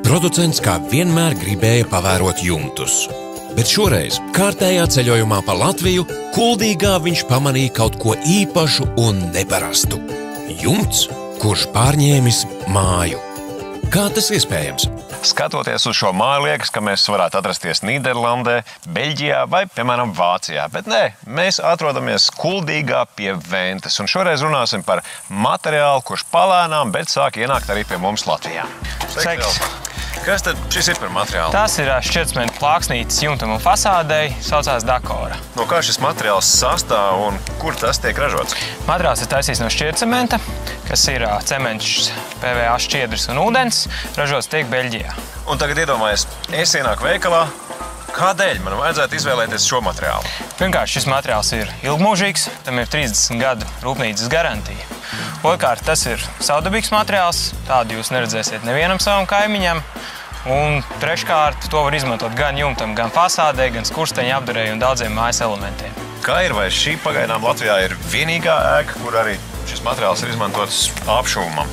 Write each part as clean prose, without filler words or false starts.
Producents kā vienmēr gribēja pavērot jumtus. Bet šoreiz, kārtējā ceļojumā pa Latviju, Kuldīgā viņš pamanīja kaut ko īpašu un neparastu. Jumts, kurš pārņēmis māju. Kā tas iespējams? Skatoties uz šo māju, liekas, ka mēs varētu atrasties Nīderlandē, Beļģijā vai, piemēram, Vācijā. Bet nē, mēs atrodamies Kuldīgā pie Ventes. Un šoreiz runāsim par materiālu, kurš palēnām, bet sāk ienākt arī pie mums Latvijā. Sveiks! Kas tad šis ir par materiālu? Tas ir šķirtcementu plāksnītes jumtam un fasādei, saucās Dakora. No kā šis materiāls sastāv un kur tas tiek ražots? Materiāls ir taisīts no šķirtcementa, kas ir cements, PVA šķiedrs un ūdens, ražots tiek Beļģijā. Un tagad iedomājies, es ienāku veikalā, kādēļ man vajadzētu izvēlēties šo materiālu? Pirmkārt, šis materiāls ir ilgmūžīgs, tam ir 30 gadu rūpnīcas garantija. Otrkārt, tas ir savdabīgs materiāls, tādu jūs neredzēsiet nevienam savam kaimiņam. Un treškārt, to var izmantot gan jumtam, gan fasādē, gan skursteņa apdarei un daudziem mājas elementiem. Kā ir, vai šī pagaidām Latvijā ir vienīgā ēka, kur arī šis materiāls ir izmantots apšuvumam?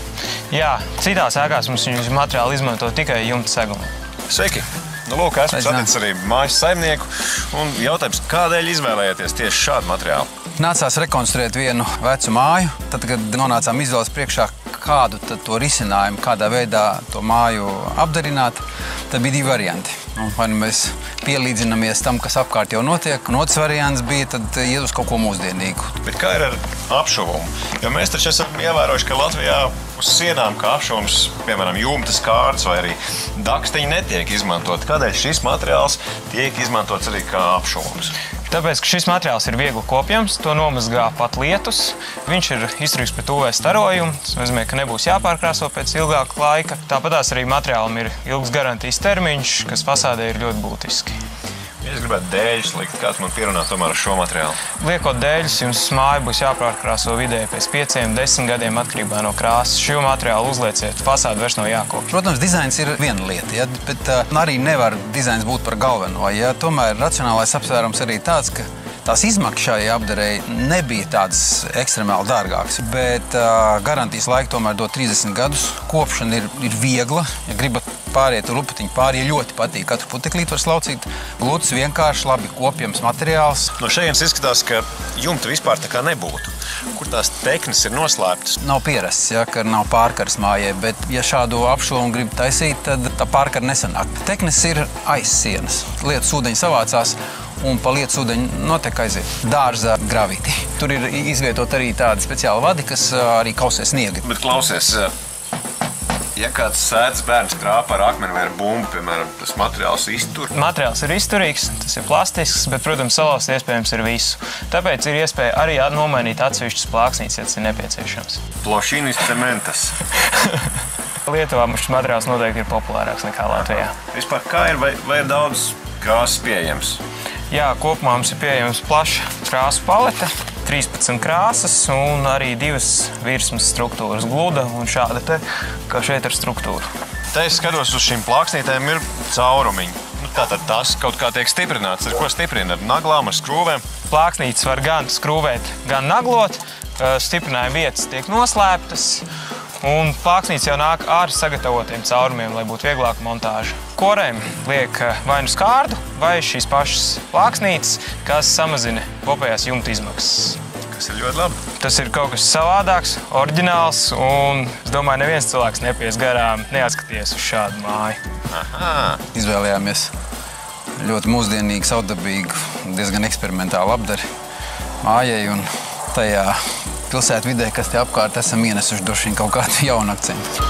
Jā, citās ēkās mums šis materiāli izmanto tikai jumta segumu. Sveiki! Nu, lūk, esmu saticis arī mājas saimnieku. Un jautājums, kādēļ izvēlējāties tieši šādu materiālu? Nācās rekonstruēt vienu vecu māju. Tad, kad nonācām izvēles priekšā, kādu to risinājumu, kādā veidā to māju apdarināt, tad bija divi varianti. Vai nu mēs pielīdzinamies tam, kas apkārt jau notiek, un otrs variants bija tad iet uz kaut ko mūsdienīgu. Bet kā ir ar apšuvumu? Jo mēs taču esam ievērojuši, ka Latvijā uz sienām kā apšuvums, piemēram, jumtas kārtas vai arī daksteņi netiek izmantot. Kādēļ šis materiāls tiek izmantots arī kā apšuvums? Tāpēc, ka šis materiāls ir viegli kopjams, to nomazgā pat lietus. Viņš ir izturīgs pret UV starojumu, tas nozīmē, ka nebūs jāpārkrāso pēc ilgāka laika. Tāpatās arī materiālam ir ilgs garantijas termiņš, kas fasādē ir ļoti būtiski. Ja es gribētu dēļus likt, kāds man pierunā tomēr ar šo materiālu? Liekot dēļus, jums māja būs jāpārkrāso vidēji pēc 5–10 gadiem atkarībā no krāsas. Šo materiālu uzlieciet, fasāde vairs nav jākopja. Protams, dizains ir viena lieta, ja, bet arī nevar dizains būt par galveno. Ja. Tomēr racionālais apsvērums arī tāds, ka tās izmaksas šai apdarei nebija tādas ekstremāli dārgākas, bet garantijas laika tomēr dod 30 gadus. Kopšana ir viegla, ja gribat pāriet lupatiņu pāri, ja ļoti patīk, katru puteklīt var slaucīt. Gluds, vienkārši, labi kopjams materiāls. No šejienes izskatās, ka jumta vispār tā kā nebūtu. Kur tās teknes ir noslēptas? Nav pierasts, ja, ka nav pārkars mājai, bet ja šādu apšuvumu grib taisīt, tad tā pārkara nesanāk. Teknes ir aiz sienas. Lietus ūdeņi savācās un pa lietus ūdeņi notiek aiziet dārza gravīti. Tur ir izvietot arī tādi speciāli vadi, kas arī kausē sniegu. Bet klausies, ja kāds sēdz bērns krāpā ar akmeni vai ar bumbu, piemēram, tas materiāls iztur? Materiāls ir izturīgs, tas ir plastisks, bet, protams, salauzt iespējams ir visu. Tāpēc ir iespēja arī nomainīt atsevišķas plāksnītes, ja tas ir nepieciešams. Plošinis cementas. Lietuvā šis materiāls noteikti ir populārāks nekā Latvijā. Vispār kā ir, vai ir daudz krāsas pieejams? Jā, kopumā mums ir pieejams plaša krāsu palete, 13 krāsas un arī 2 virsmas struktūras, gluda un šāda te, kā šeit ar struktūru. Te es skatos uz šīm plāksnītēm ir caurumiņi. Tātad tas kaut kā tiek stiprināts. Ar ko stiprina? Ar naglām, ar skrūvēm? Plāksnītes var gan skrūvēt, gan naglot. Stiprinājuma vietas tiek noslēptas. Un plāksnītes jau nāk ar sagatavotiem caurumiem, lai būtu vieglāka montāža. Korēm liek vai nu skārdu, vai šīs pašas plāksnītes, kas samazina kopējās jumta izmaksas. Tas ir ļoti labi. Tas ir kaut kas savādāks, oriģināls, un es domāju, neviens cilvēks nepies garām, neatskaties uz šādu māju. Aha. Izvēlējāmies ļoti mūsdienīgu, savdabīgu, diezgan eksperimentālu apdari mājai, un tajā pilsētvidē, kas te apkārt esam ienesuši droši vien kaut kādu jaunu akcentu.